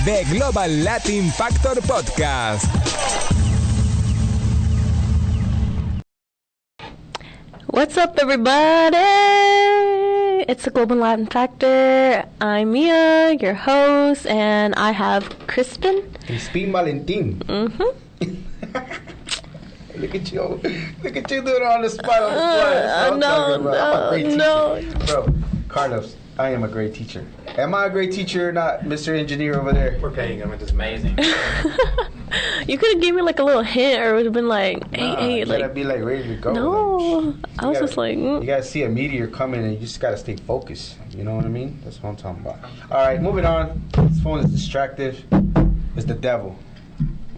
The Global Latin Factor Podcast. What's up, everybody? It's the Global Latin Factor. I'm Mia, your host, and I have Crispin. Crispin Valentin. Look at you doing it on the spot. No. Bro, Carlos, I am a great teacher. Am I a great teacher or not, Mr. Engineer over there? We're paying him. It's amazing. You could have given me like a little hint, or it would have been like, hey, you like. gotta be like ready to go. No, like, I was just like. You gotta see a meteor coming, and you just gotta stay focused. You know what I mean? That's what I'm talking about. All right, moving on. This phone is distractive. It's the devil.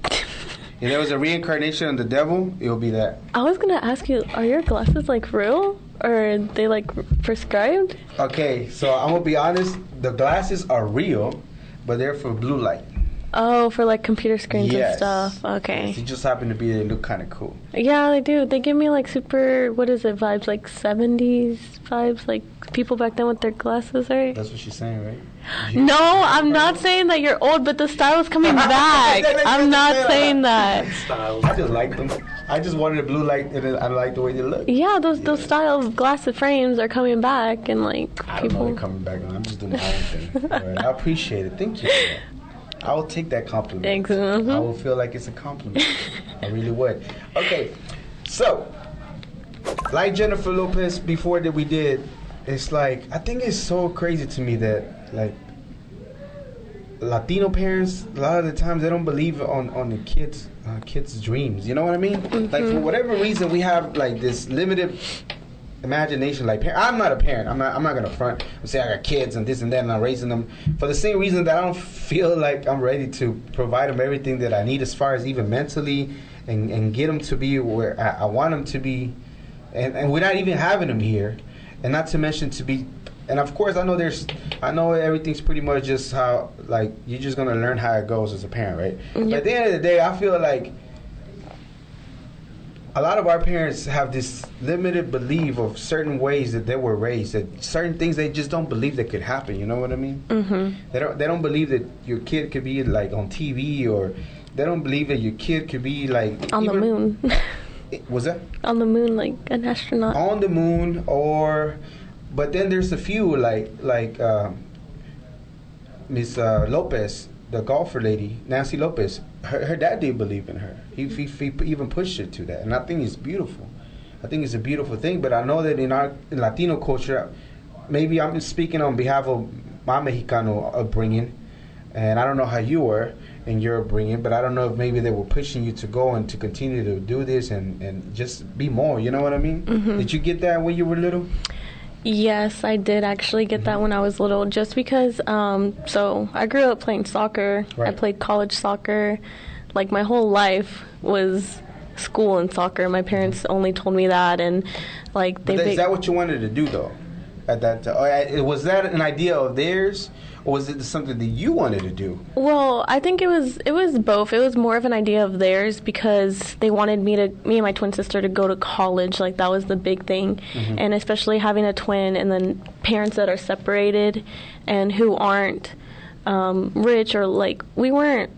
If there was a reincarnation of the devil, it would be that. I was gonna ask you, are your glasses like real, or are they like prescribed? Okay, so I'm gonna be honest. The glasses are real, but they're for blue light. Oh, for like computer screens and stuff. Okay. Yes, it just happen to be they look kind of cool. Yeah, they do. They give me like super, what is it, vibes, like 70s vibes, like people back then with their glasses, right? That's what she's saying, right? No, I'm not saying that you're old, but the style's coming back. I'm not saying that. I just like them. I just wanted a blue light, and I like the way they look. Yeah, those styles, glasses frames are coming back, and like I don't know they're coming back. I'm just doing my own thing. All right, I appreciate it. Thank you for that. I will take that compliment. Thanks. Mm-hmm. I will feel like it's a compliment. I really would. Okay, so like Jennifer Lopez before that we did, it's like I think it's so crazy to me that like Latino parents a lot of the times they don't believe on the kids' dreams. You know what I mean? Mm-hmm. Like for whatever reason we have like this limited imagination. Like I'm not a parent. I'm not gonna front and say I got kids and this and that and I'm raising them for the same reason that I don't feel like I'm ready to provide them everything that I need as far as even mentally and get them to be where I want them to be, and we're not even having them here, and not to mention to be. And of course, I know everything's pretty much just how like you're just gonna learn how it goes as a parent, right? Yep. But at the end of the day, I feel like a lot of our parents have this limited belief of certain ways that they were raised, that certain things they just don't believe that could happen. You know what I mean? Mm-hmm. They don't believe that your kid could be like on TV, or they don't believe that your kid could be like on the moon. Was that on the moon, like an astronaut on the moon? Or but then there's a few like Miss Lopez, the golfer lady, Nancy Lopez. Her dad did believe in her. He even pushed her to that, and I think it's beautiful. I think it's a beautiful thing. But I know that in Latino culture, maybe I'm speaking on behalf of my Mexicano upbringing, and I don't know how you were in your upbringing, but I don't know if maybe they were pushing you to go and to continue to do this and just be more. You know what I mean? Mm-hmm. Did you get that when you were little? Yes, I did actually get that when I was little, just because, so I grew up playing soccer. Right. I played college soccer. Like, my whole life was school and soccer. My parents only told me that, and, like, Is that what you wanted to do, though, at that time? Was that an idea of theirs, or was it something that you wanted to do? Well, I think it was both. It was more of an idea of theirs because they wanted me and my twin sister to go to college. Like, that was the big thing. Mm-hmm. And especially having a twin and then parents that are separated and who aren't rich, or like, we weren't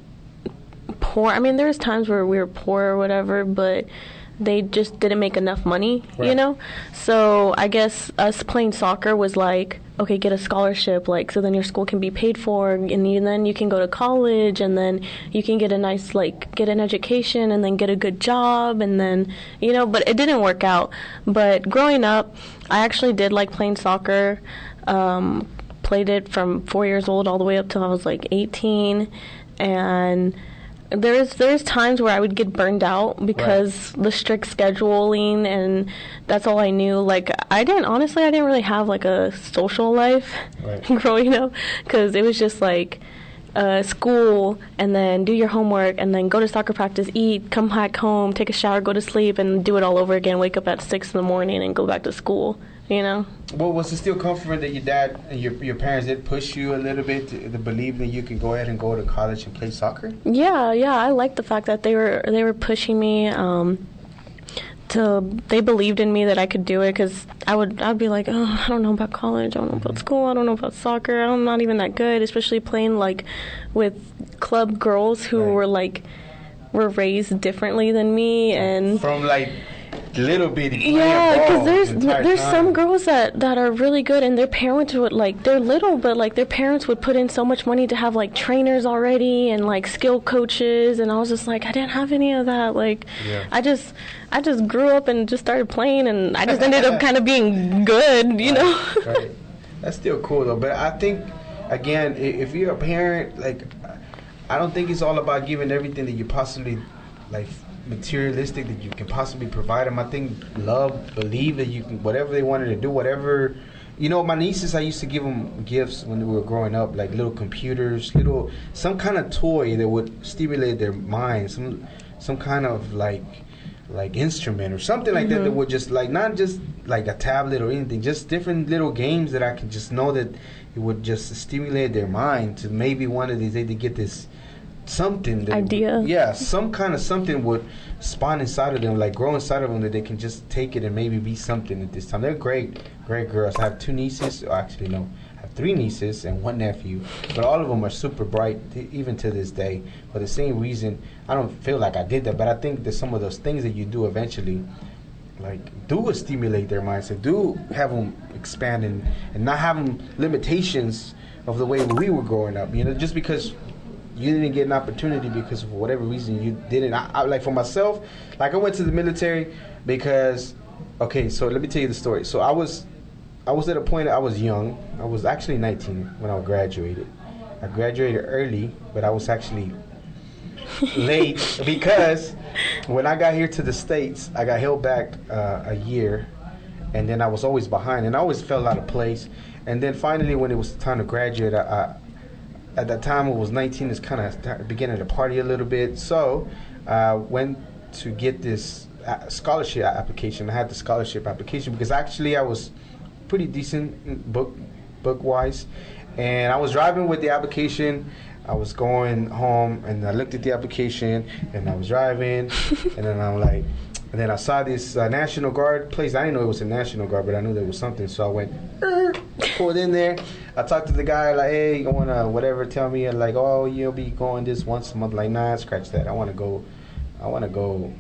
poor. I mean, there was times where we were poor or whatever, but they just didn't make enough money, right. You know? So I guess us playing soccer was like, okay, get a scholarship, like, so then your school can be paid for, and then you can go to college, and then you can get a nice, like, get an education, and then get a good job, and then, you know, but it didn't work out. But growing up, I actually did like playing soccer, played it from 4 years old all the way up till I was like 18, and there's times where I would get burned out because the strict scheduling, and that's all I knew. Like, I didn't really have like a social life growing up, because it was just like school, and then do your homework, and then go to soccer practice, eat, come back home, take a shower, go to sleep, and do it all over again. Wake up at 6 in the morning and go back to school. You know. Well, was it still comforting that your dad and your parents did push you a little bit to believe that you could go ahead and go to college and play soccer? Yeah, I like the fact that they were pushing me. they believed in me that I could do it, because I'd be like, oh, I don't know about college, I don't know about school, I don't know about soccer, I'm not even that good, especially playing like with club girls who were raised differently than me, and from like little bitty. Yeah, because there's some girls that are really good, and their parents would they're little, but like their parents would put in so much money to have like trainers already and like skill coaches, and I was just like, I didn't have any of that. I just grew up and just started playing, and I just ended up kind of being good, you know. Right. That's still cool though, but I think again, if you're a parent, like, I don't think it's all about giving everything that you possibly materialistic that you can possibly provide them. I think believe that you can, whatever they wanted to do, whatever, my nieces, I used to give them gifts when they were growing up, like little computers, some kind of toy that would stimulate their mind, some kind of like instrument or something like that would just not just like a tablet or anything, just different little games that I can just know that it would just stimulate their mind to maybe one of these days to get this something that idea. Some kind of something would spawn inside of them, grow inside of them, that they can just take it and maybe be something at this time. They're great girls. I have 2 nieces, or actually no, I have 3 nieces and 1 nephew, but all of them are super bright even to this day. For the same reason, I don't feel like I did that, but I think that some of those things that you do eventually do stimulate their minds, so do have them expand and not have them limitations of the way we were growing up, just because you didn't get an opportunity because of whatever reason you didn't. I like, for myself, I went to the military because, okay, so let me tell you the story. So I was at a point, I was young. I was actually 19 when I graduated. I graduated early, but I was actually late because when I got here to the States, I got held back a year, and then I was always behind, and I always fell out of place. And then finally, when it was time to graduate, at that time, I was 19, is kind of beginning to party a little bit. So I went to get this scholarship application. I had the scholarship application because actually I was pretty decent book-wise. And I was driving with the application. I was going home, and I looked at the application, and I was driving. And then I'm like, and then I saw this National Guard place. I didn't know it was a National Guard, but I knew there was something. So I went, pulled in there. I talked to the guy, like, hey, you want to whatever, tell me, and like, oh, you'll be going this once a month. Like, nah, scratch that. I want to go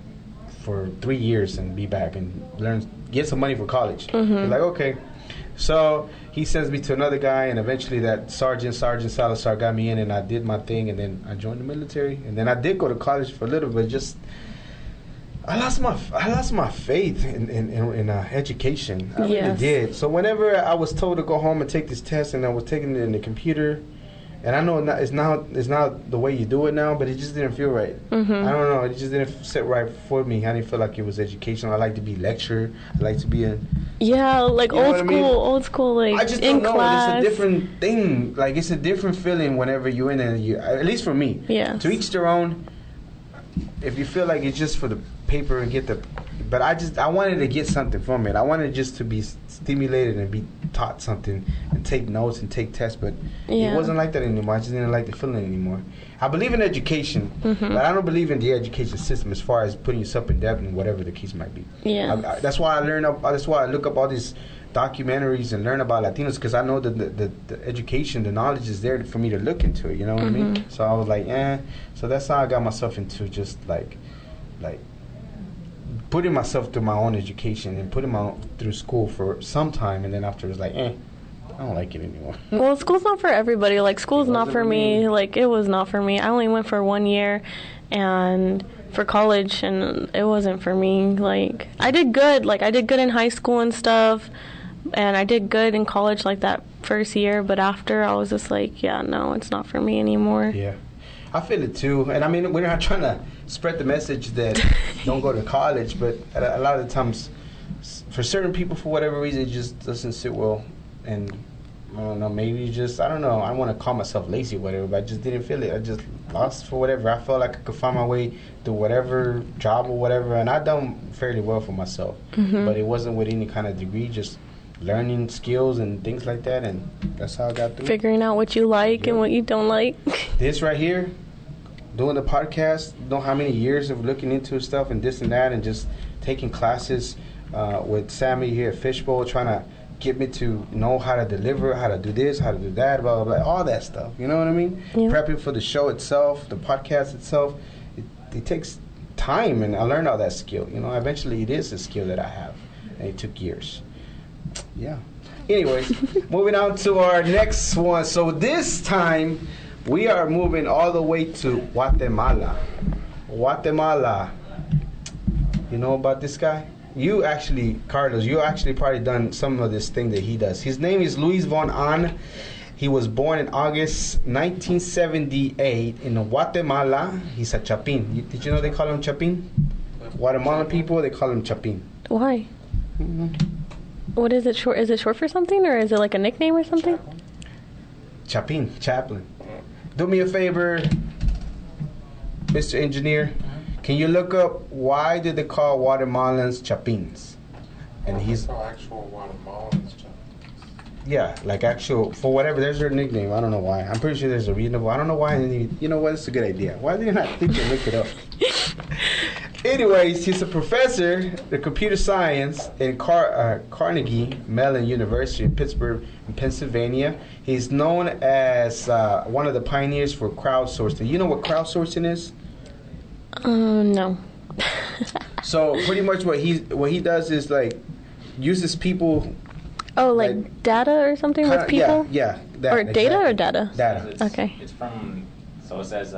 for 3 years and be back and get some money for college. Like, okay. So he sends me to another guy, and eventually that Sergeant Salazar got me in, and I did my thing, and then I joined the military. And then I did go to college for a little bit, just I lost my faith in education. I really did. So whenever I was told to go home and take this test, and I was taking it in the computer, and I know it's not the way you do it now, but it just didn't feel right. I don't know. It just didn't sit right for me. I didn't feel like it was educational. I like to be lectured. I like to be in. Yeah, like old school, like I just don't know. It's a different thing. Like, it's a different feeling whenever you're in it. At least for me. Yeah. To each their own. If you feel like it's just for the paper and but I wanted to get something from it. I wanted just to be stimulated and be taught something and take notes and take tests, but it wasn't like that anymore. I just didn't like the feeling anymore. I believe in education, but I don't believe in the education system as far as putting yourself in debt and whatever the case might be. Yeah. That's why that's why I look up all these documentaries and learn about Latinos, because I know that the education, the knowledge is there for me to look into it, you know what I mean? So I was like, so that's how I got myself into just like putting myself through my own education and putting through school for some time, and then after it was like, I don't like it anymore. Well, school's not for everybody. Like, school's not for me. Like, it was not for me. I only went for 1 year and for college, and it wasn't for me. Like, I did good. Like, I did good in high school and stuff, and I did good in college, like, that first year. But after, I was just like, no, it's not for me anymore. Yeah. I feel it too. And I mean, we're not trying to spread the message that don't go to college, but a lot of the times, for certain people, for whatever reason, it just doesn't sit well. And I don't know, maybe I don't know, I don't want to call myself lazy or whatever, but I just didn't feel it. I just lost for whatever. I felt like I could find my way to whatever job or whatever, and I've done fairly well for myself. But it wasn't with any kind of degree, just learning skills and things like that, and that's how I got through. Figuring out what you like and what you don't like. This right here, doing the podcast, know how many years of looking into stuff and this and that, and just taking classes with Sammy here at Fishbowl, trying to get me to know how to deliver, how to do this, how to do that, blah, blah, blah, all that stuff. You know what I mean? Yeah. Prepping for the show itself, the podcast itself. It takes time, and I learned all that skill. You know, eventually it is a skill that I have, and it took years. Yeah. Anyways, moving on to our next one. So this time, we are moving all the way to Guatemala. Guatemala. You know about this guy? You actually, Carlos, you actually probably done some of this thing that he does. His name is Luis von Ahn. He was born in August 1978 in Guatemala. He's a Chapin. Did you know they call him Chapin? Guatemalan people, they call him Chapin. Why? Mm-hmm. What is it short? Is it short for something, or is it like a nickname or something? Chapin, chaplain. Do me a favor, Mr. Engineer. Can you look up why did they call Guatemalans Chapins? And he's actual Guatemalans Chapins. Yeah, like actual, for whatever, there's their nickname. I don't know why. I'm pretty sure there's a reasonable. I don't know why. You know what? It's a good idea. Why do you not think to look it up? Anyways, he's a professor of computer science in Carnegie Mellon University in Pittsburgh, in Pennsylvania. He's known as one of the pioneers for crowdsourcing. You know what crowdsourcing is? No. So pretty much what he does is like uses people. Oh, like data or something with people? Yeah. Or data or data? Data. Okay. It's from, so it says,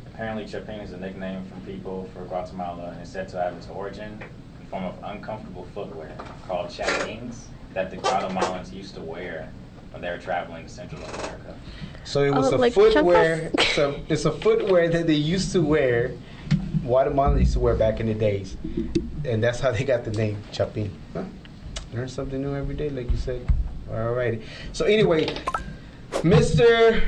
apparently Chapin is a nickname from people for Guatemala, and it's said to have its origin in the form of uncomfortable footwear called chapines that the Guatemalans used to wear when they were traveling to Central America. So it was like footwear. So it's a footwear that they used to wear. Guatemala used to wear back in the days, and that's how they got the name Chapin. Huh? Learn something new every day, like you said. Alrighty. So anyway, Mr.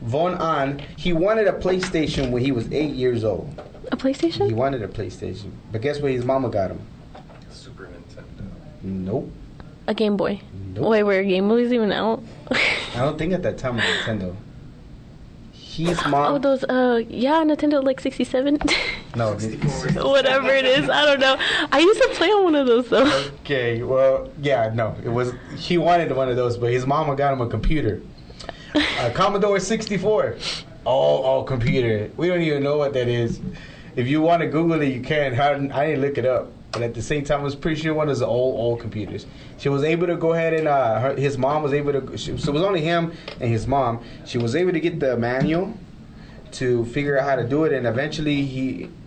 von Ahn, he wanted a PlayStation when he was 8 years old. A PlayStation? He wanted a PlayStation, but guess what? His mama got him. Super Nintendo. Nope. A Game Boy. Nope. Wait, were Game Boys even out? I don't think at that time it was Nintendo. His mom. Oh, those, Nintendo like 67. No. Whatever it is, I don't know. I used to play on one of those though. Okay, well, yeah, no, it was. He wanted one of those, but his mama got him a computer, a Commodore 64. Oh, computer. We don't even know what that is. If you want to Google it, you can. I didn't look it up, but at the same time, I was pretty sure one of the old computers. She was able to go ahead and his mom was able to. So it was only him and his mom. She was able to get the manual to figure out how to do it, and eventually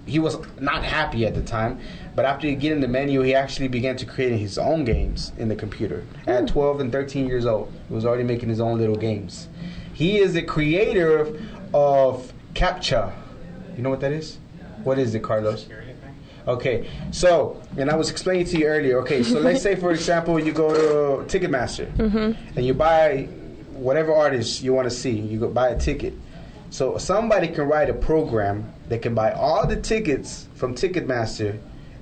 he was not happy at the time, but after getting the menu, he actually began to create his own games in the computer. At 12 and 13 years old, he was already making his own little games. He is the creator of CAPTCHA. You know what that is? What is it, Carlos? Okay, so, and I was explaining to you earlier, okay, so let's say, for example, you go to Ticketmaster, and you buy whatever artist you want to see, you go buy a ticket. So somebody can write a program that can buy all the tickets from Ticketmaster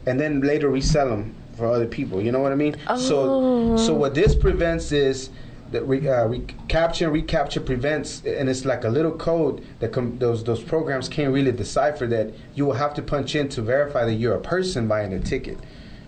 and then later resell them for other people. You know what I mean? Oh. So what this prevents is that reCAPTCHA prevents, and it's like a little code that those programs can't really decipher, that you will have to punch in to verify that you're a person buying a ticket.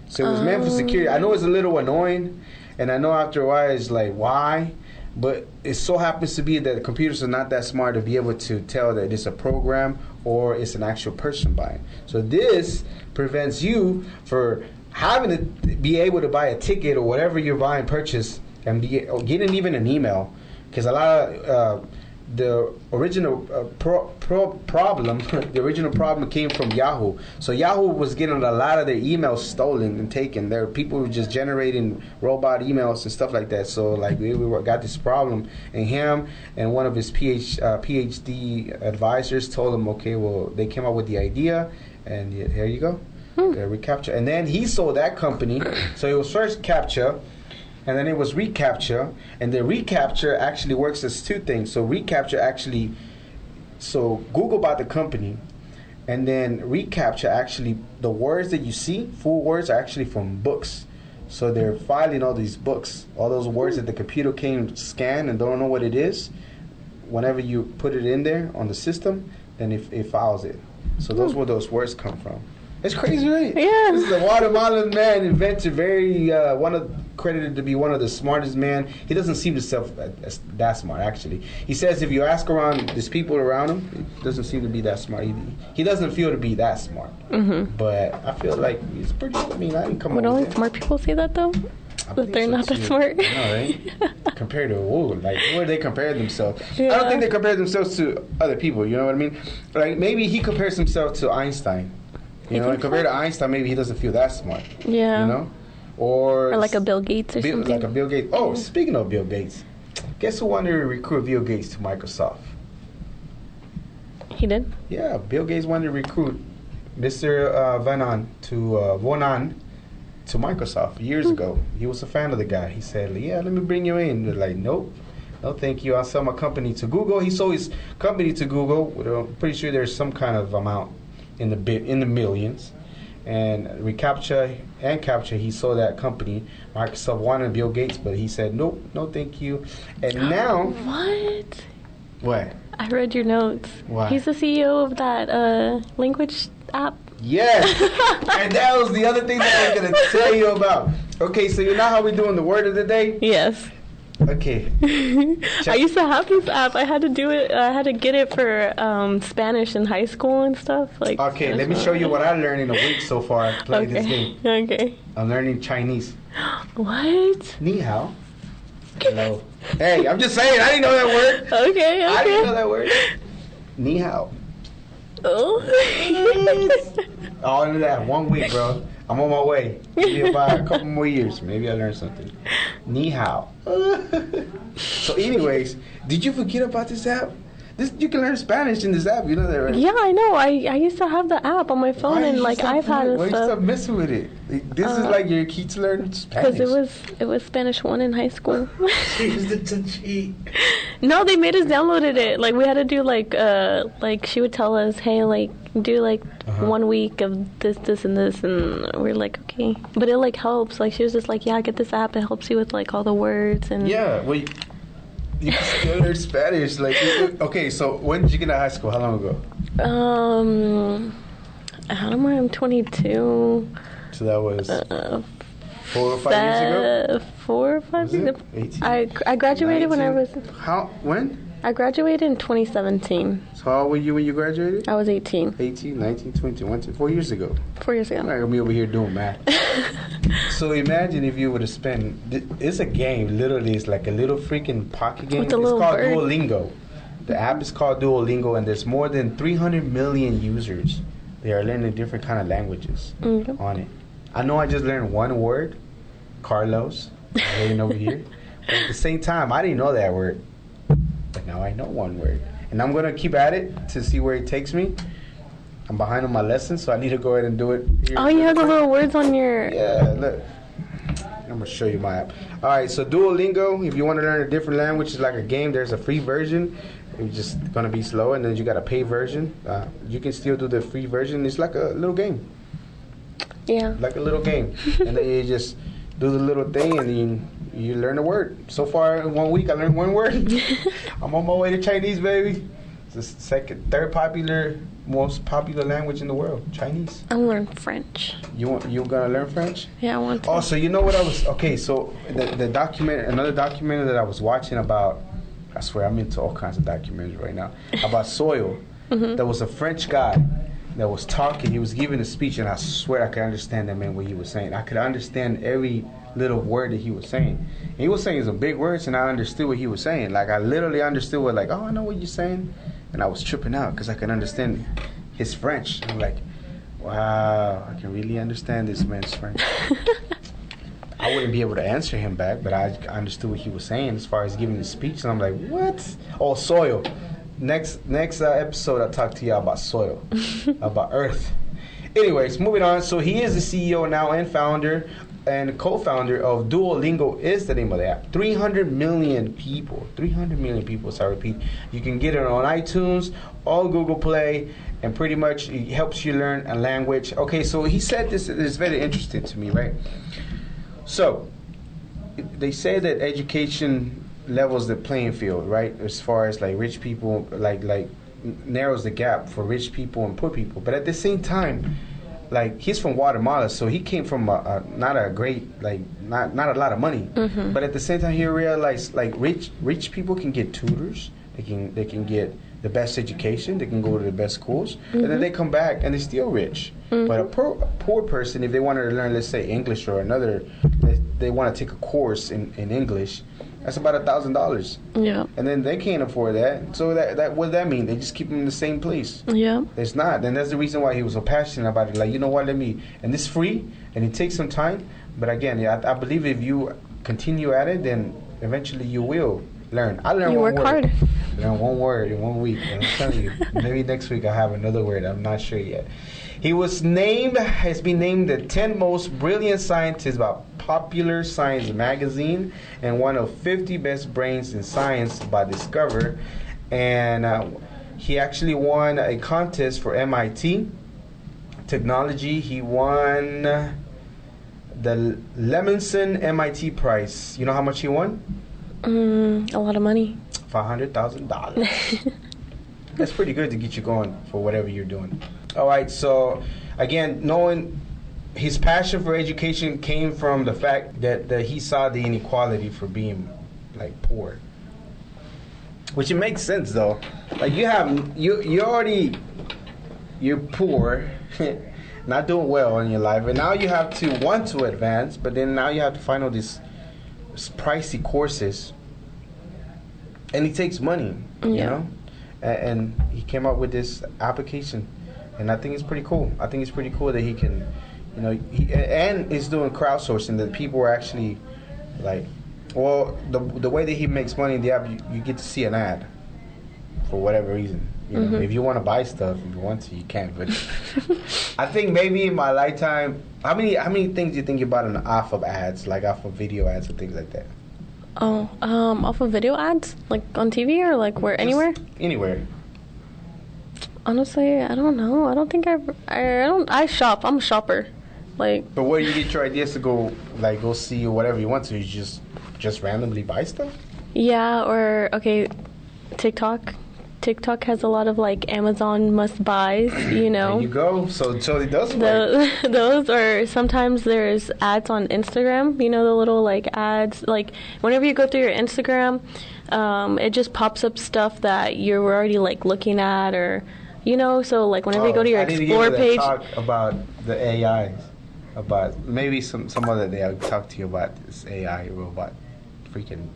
So it was meant for security. I know it's a little annoying, and I know after a while it's like, why? But it so happens to be that the computers are not that smart to be able to tell that it's a program or it's an actual person buying. So this prevents you for having to be able to buy a ticket or whatever you're buying, purchase, and getting even an email. Because a lot of the original problem, the original problem came from Yahoo. So Yahoo was getting a lot of their emails stolen and taken. There were people who were just generating robot emails and stuff like that. So like we got this problem, and him and one of his PhD advisors told him, okay, well, they came up with the idea, and here you go, reCAPTCHA. And then he sold that company. So it was first CAPTCHA, and then it was reCAPTCHA, and the reCAPTCHA actually works as two things. So reCAPTCHA actually, so Google bought the company, and then reCAPTCHA actually, the words that you see, full words, are actually from books. So they're filing all these books, all those words that the computer can't scan and don't know what it is. Whenever you put it in there on the system, then it files it. So those where those words come from. It's crazy, right? Yeah. This is a Guatemalan man, inventor, credited to be one of the smartest man. He doesn't seem himself as that smart, actually. He says if you ask around, there's people around him, he doesn't seem to be that smart. He doesn't feel to be that smart. Mm-hmm. But I feel like he's pretty, I mean, I didn't come Would up only with smart people say that, though? That they're not that smart? No, right? Compared to, like, where they compare themselves. Yeah. I don't think they compare themselves to other people, you know what I mean? Like, maybe he compares himself to Einstein. You know, compared to Einstein, maybe he doesn't feel that smart. Yeah. You know? Or like a Bill Gates or something. Like a Bill Gates. Oh, speaking of Bill Gates, guess who wanted to recruit Bill Gates to Microsoft? He did? Yeah, Bill Gates wanted to recruit Mr. Von Ahn to Microsoft years ago. He was a fan of the guy. He said, yeah, let me bring you in. They're like, nope. No, thank you. I'll sell my company to Google. He sold his company to Google. I'm pretty sure there's some kind of amount in the millions. And reCAPTCHA and CAPTCHA, he sold that company. Microsoft wanted Bill Gates, but he said, nope, no thank you. And now... What? I read your notes. Why? He's the CEO of that language app. Yes. And that was the other thing that I was going to tell you about. Okay, so you know how we're doing the word of the day? Yes. Okay. I used to have this app. I had to do it. I had to get it for Spanish in high school and stuff. Like. Okay, let me show you what I learned in a week so far playing this game. Okay. I'm learning Chinese. What? Ni hao. Hello. Hey, I'm just saying. I didn't know that word. Okay. I didn't know that word. Ni hao. Oh. All of that. 1 week, bro. I'm on my way. Maybe about a couple more years. Maybe I learned something. Ni hao. So anyways, did you forget about this app? You can learn Spanish in this app. You know that, right? Yeah, I know. I used to have the app on my phone and like iPad and Why stuff. you stop messing with it? This is like your key to learn Spanish. Because it was Spanish 1 in high school. She used it to cheat. No, they made us downloaded it. Like we had to do like she would tell us, hey, like do like 1 week of this, and this, and we're like, okay. But it like helps. Like she was just like, yeah, get this app. It helps you with like all the words and. Yeah, well, you can still learn Spanish. Like, okay, so when did you get out of high school? How long ago? I don't know. I'm 22. So that was 4 or 5 years ago. 4 or 5 years ago. 18? I graduated 19? when I was. When? I graduated in 2017. So how old were you when you graduated? I was 18. 18, 19, 20, 4 years ago. 4 years ago. I'm not gonna be over here doing math. So imagine if you would have spent. It's a game. Literally, it's like a little freaking pocket game. With a It's little called bird. Duolingo. The app is called Duolingo, and there's more than 300 million users. They are learning different kind of languages on it. I know I just learned one word, Carlos, waiting over here. But at the same time, I didn't know that word. But now I know one word. And I'm going to keep at it to see where it takes me. I'm behind on my lessons, so I need to go ahead and do it. Here. Oh, you have the little words on your. Yeah, look. I'm going to show you my app. All right, so Duolingo, if you want to learn a different language, it's like a game. There's a free version. It's just going to be slow, and then you got a pay version. You can still do the free version. It's like a little game. Yeah. Like a little game. And then you just do the little thing, and then you learn a word. So far, in 1 week, I learned one word. I'm on my way to Chinese, baby. It's the third most popular language in the world, Chinese. I learn French. You gonna learn French? Yeah, I want to. Oh, so you know what I was? Okay, so the another documentary that I was watching about. I swear I'm into all kinds of documentaries right now about soil. There was a French guy that was talking. He was giving a speech, and I swear I could understand that man what he was saying. I could understand every little word that he was saying. And he was saying some big words, and I understood what he was saying. Like I literally understood what, like, oh, I know what you're saying, and I was tripping out because I could understand his French. I'm like, wow, I can really understand this man's French. I wouldn't be able to answer him back, but I understood what he was saying as far as giving the speech, and I'm like, what? Oh, soil. Next episode, I'll talk to you about soil, about Earth. Anyways, moving on. So he is the CEO now and founder and co-founder of Duolingo is the name of the app. 300 million people. 300 million people, so I repeat. You can get it on iTunes, all Google Play, and pretty much it helps you learn a language. Okay, so he said this is very interesting to me, right? So, they say that education levels the playing field, right? As far as like rich people, like narrows the gap for rich people and poor people. But at the same time, like he's from Guatemala, so he came from not a great not a lot of money, but at the same time he realized like rich people can get tutors, they can get the best education, they can go to the best schools, and then they come back and they're still rich. But a poor person, if they wanted to learn, let's say English or another, they want to take a course in English, that's about $1,000. Yeah. And then they can't afford that. So that what does that mean? They just keep them in the same place. Yeah. It's not. And that's the reason why he was so passionate about it. Like, you know what, and it's free, and it takes some time. But again, I believe if you continue at it, then eventually you will learn. I learned one word. You work hard. Learn one word in 1 week. And I'm telling you, maybe next week I'll have another word. I'm not sure yet. He has been named the 10 most brilliant scientists by Popular Science magazine and one of 50 best brains in science by Discover. And he actually won a contest for MIT technology. He won the Lemonson MIT prize. You know how much he won? A lot of money. $500,000. That's pretty good to get you going for whatever you're doing. All right, so again, knowing his passion for education came from the fact that he saw the inequality for being like poor, which it makes sense though. Like you're poor, not doing well in your life, and now you have to want to advance, but then now you have to find all these pricey courses, and it takes money, you know. And he came up with this application. And I think it's pretty cool. I think it's pretty cool that he can, you know, and he's doing crowdsourcing that people are actually like, well, the way that he makes money in the app, you get to see an ad for whatever reason. You know, if you want to buy stuff, if you want to, you can. But I think maybe in my lifetime, how many things do you think you bought off of ads, like off of video ads and things like that? Oh, off of video ads, like on TV or like where anywhere? Anywhere. Honestly, I don't know. I don't think I shop. I'm a shopper. Like. But where do you get your ideas to go see whatever you want to? You just randomly buy stuff? Yeah, or okay, TikTok. TikTok has a lot of like Amazon must buys, you know. There you go. So it does work. Those, or sometimes there's ads on Instagram, you know, the little like ads. Like whenever you go through your Instagram, it just pops up stuff that you're already like looking at, or you know, so like whenever you go to your Explore page. Talk about the AIs, about maybe some other day I'll talk to you about this AI robot freaking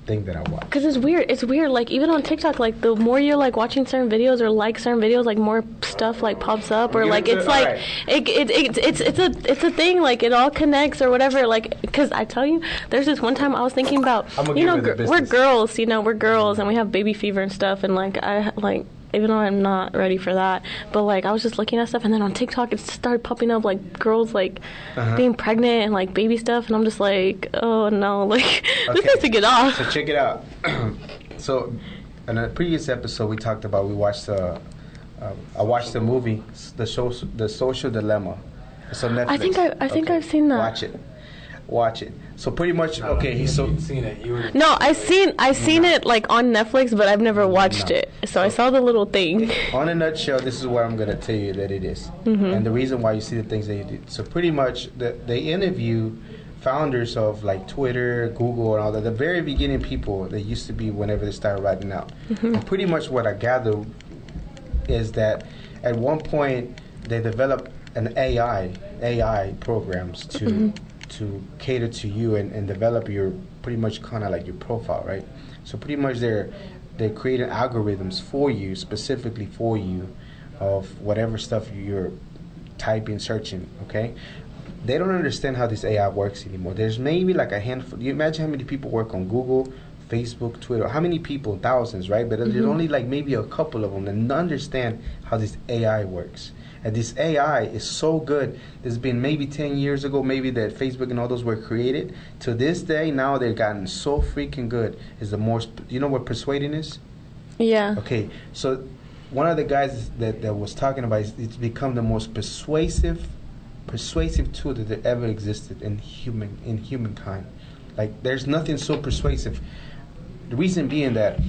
thing that I watch. Because it's weird, like even on TikTok, like the more you're like watching certain videos or like certain videos, like more stuff like pops up, or like it's like right. It's a thing, like it all connects or whatever, like because I tell you, there's this one time I was thinking about, you know, we're girls, you know, we're girls and we have baby fever and stuff, and like I like, even though I'm not ready for that, but like I was just looking at stuff, and then on TikTok it started popping up like girls like being pregnant and like baby stuff, and I'm just like, oh no, like this needs to get off. So check it out. So in a previous episode we watched I watched the movie The Social Dilemma. It's on Netflix. I think I've seen that. Watch it. So pretty much, You've seen it. No, I seen it like on Netflix, but I've never watched it. So I saw the little thing. On a nutshell, this is what I'm gonna tell you that it is, and the reason why you see the things that you do. So pretty much, they interview founders of like Twitter, Google, and all that. The very beginning people that used to be whenever they started writing out. And pretty much what I gather is that at one point they developed an AI programs to cater to you and develop your pretty much kind of like your profile, right? So pretty much they're creating algorithms for you, specifically for you, of whatever stuff you're typing, searching, okay? They don't understand how this AI works anymore. There's maybe like a handful. You imagine how many people work on Google, Facebook, Twitter, how many people? Thousands, right? But there's only like maybe a couple of them that understand how this AI works. And this AI is so good. There's been maybe 10 years ago, maybe that Facebook and all those were created. To this day, now they've gotten so freaking good. Is the more, you know what persuading is? Yeah. Okay, so one of the guys that was talking about it's become the most persuasive tool that ever existed in humankind. Like there's nothing so persuasive. The reason being that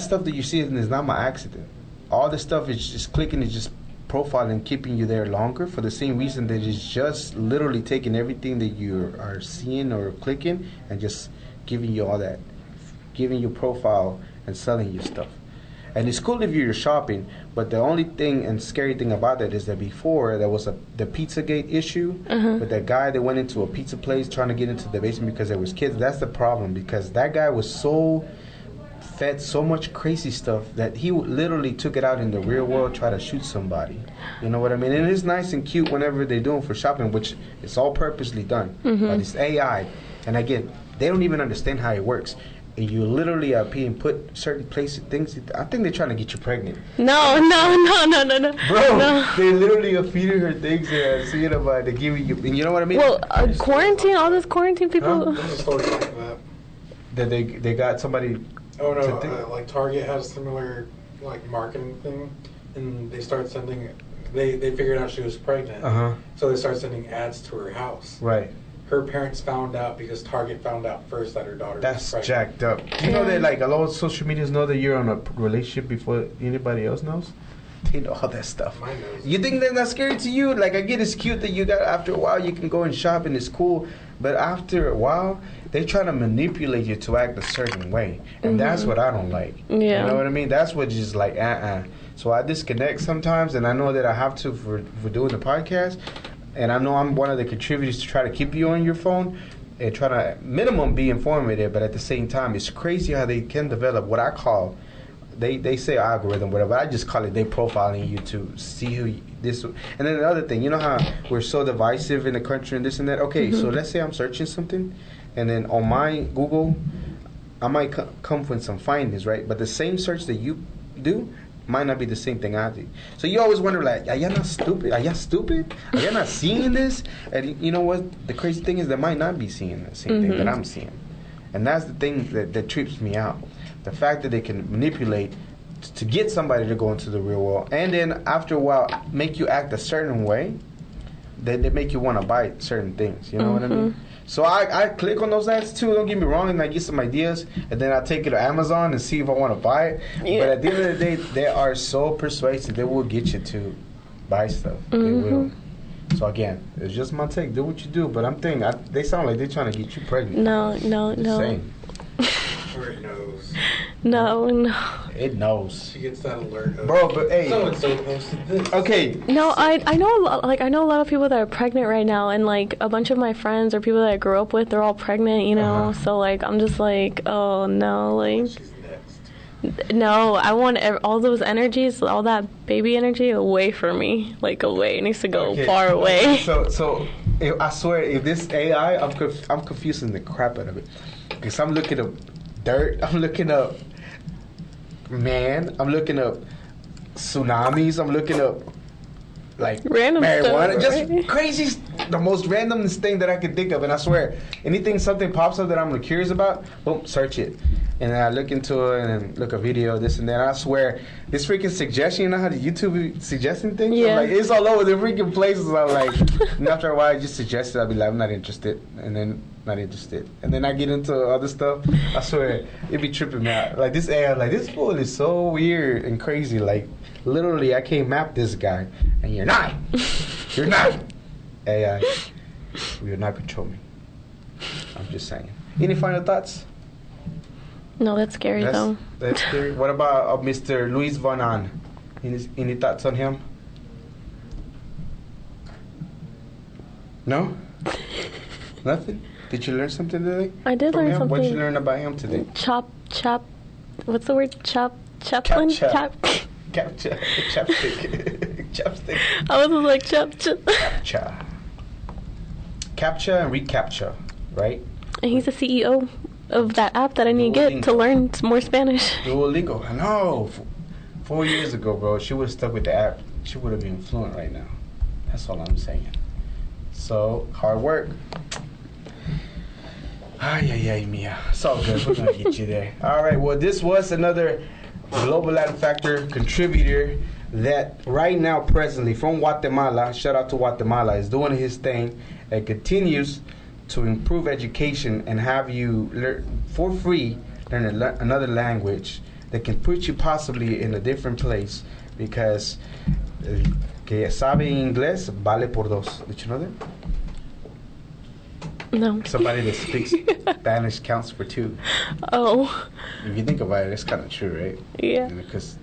stuff that you see is not by accident. All the stuff is just clicking, is just profiling, keeping you there longer for the same reason that it's just literally taking everything that you are seeing or clicking and just giving you all that, giving you profile and selling you stuff. And it's cool if you're shopping, but the only thing and scary thing about that is that before there was the Pizzagate issue with that guy that went into a pizza place trying to get into the basement because there was kids. That's the problem, because that guy was so fed so much crazy stuff that he literally took it out in the real world, try to shoot somebody. You know what I mean? And it's nice and cute whenever they're doing for shopping, which is all purposely done by this AI. And again, they don't even understand how it works. And you literally are being put certain places, things. I think they're trying to get you pregnant. No. Bro, No. they literally are feeding her things and seeing about they giving you. And you know what I mean? Well, quarantine, all this quarantine people. There's a story like that. That they got somebody. Oh no, to like Target has a similar like marketing thing, and they start sending. They figured out she was pregnant, so they start sending ads to her house. Right. Her parents found out because Target found out first that her daughter That's was pregnant. jacked up. You know that like a lot of social medias know that you're on a relationship before anybody else knows? They know all that stuff. Mine knows. You think that's not scary to you? Like I get it's cute that you got after a while you can go and shop and it's cool, but after a while they try to manipulate you to act a certain way. And that's what I don't like. Yeah. You know what I mean? That's what just like So I disconnect sometimes, and I know that I have to for doing the podcast. And I know I'm one of the contributors to try to keep you on your phone and try to minimum be informative, but at the same time, it's crazy how they can develop what I call, they say algorithm, whatever. I just call it they profiling you to see who this. And then the other thing, you know how we're so divisive in the country and this and that? Okay, so let's say I'm searching something, and then on my Google, I might come with some findings, right? But the same search that you do might not be the same thing I do. So you always wonder, like, are y'all not stupid? Are y'all stupid? Are y'all not seeing this? And you know what? The crazy thing is they might not be seeing the same thing that I'm seeing. And that's the thing that trips me out. The fact that they can manipulate to get somebody to go into the real world. And then after a while, make you act a certain way. They make you want to buy certain things. You know what I mean? So I click on those ads too, don't get me wrong, and I get some ideas, and then I take it to Amazon and see if I want to buy it. Yeah. But at the end of the day, they are so persuasive, they will get you to buy stuff. They will. So again, it's just my take. Do what you do, but I'm thinking, they sound like they're trying to get you pregnant. No. Saying. Or it knows. No. It knows. She gets that alert. Bro, but hey. So-and-so posted this. Okay. No, I know I know a lot of people that are pregnant right now, and like a bunch of my friends or people that I grew up with, they're all pregnant, you know. So like I'm just like, oh no, like. She's next. No, I want all those energies, all that baby energy away from me, like away. It needs to go far away. So I swear, if this AI, I'm confusing the crap out of it, because I'm looking up dirt, I'm looking up man, I'm looking up tsunamis, I'm looking up like random marijuana, stuff, just right? crazy, the most randomest thing that I could think of. And I swear, something pops up that I'm curious about, boom, search it. And then I look into it and look a video, this and that. I swear, this freaking suggestion, you know how the YouTube is suggesting things? Yeah. I'm like, it's all over the freaking places. I'm like, and after a while, I just suggest it. I'll be like, I'm not interested. And then, not interested. And then I get into other stuff. I swear, it be tripping me out. Like, this AI, like, this fool is so weird and crazy. Like, literally, I can't map this guy. And you're not. You're not. AI, you will not control me. I'm just saying. Any final thoughts? No, that's scary though. That's scary. What about Mr. Luis von Ahn? Any thoughts on him? No? Nothing? Did you learn something today? I did learn something. What did you learn about him today? Chop. What's the word? Chaplin? CAPTCHA. CAPTCHA. Chapstick. Chapstick. I was like CAPTCHA. CAPTCHA and reCAPTCHA, right? And he's the CEO of that app that I need to get to learn more Spanish. Duolingo. I know. 4 years ago, bro, she would have stuck with the app. She would have been fluent right now. That's all I'm saying. So, hard work. Ay, mia. It's all good. We're going to get you there. All right. Well, this was another Global Latin Factor contributor that right now, presently, from Guatemala, shout out to Guatemala, is doing his thing and continues to improve education and have you learn for free, learn another language that can put you possibly in a different place, because que sabe inglés vale por dos. Did you know that? No. Somebody that speaks Spanish counts for two. Oh. If you think about it, it's kind of true, right? Yeah. Because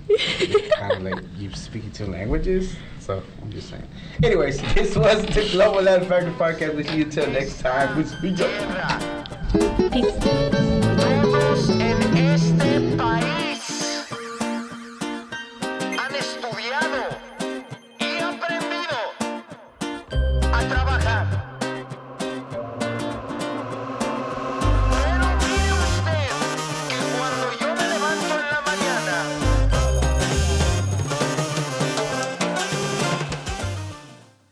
it's kind of like you speaking two languages. So I'm just saying. Anyways, this was the Global Latin Factor Podcast. We'll see you till next time. Peace. Todos en este país han estudiado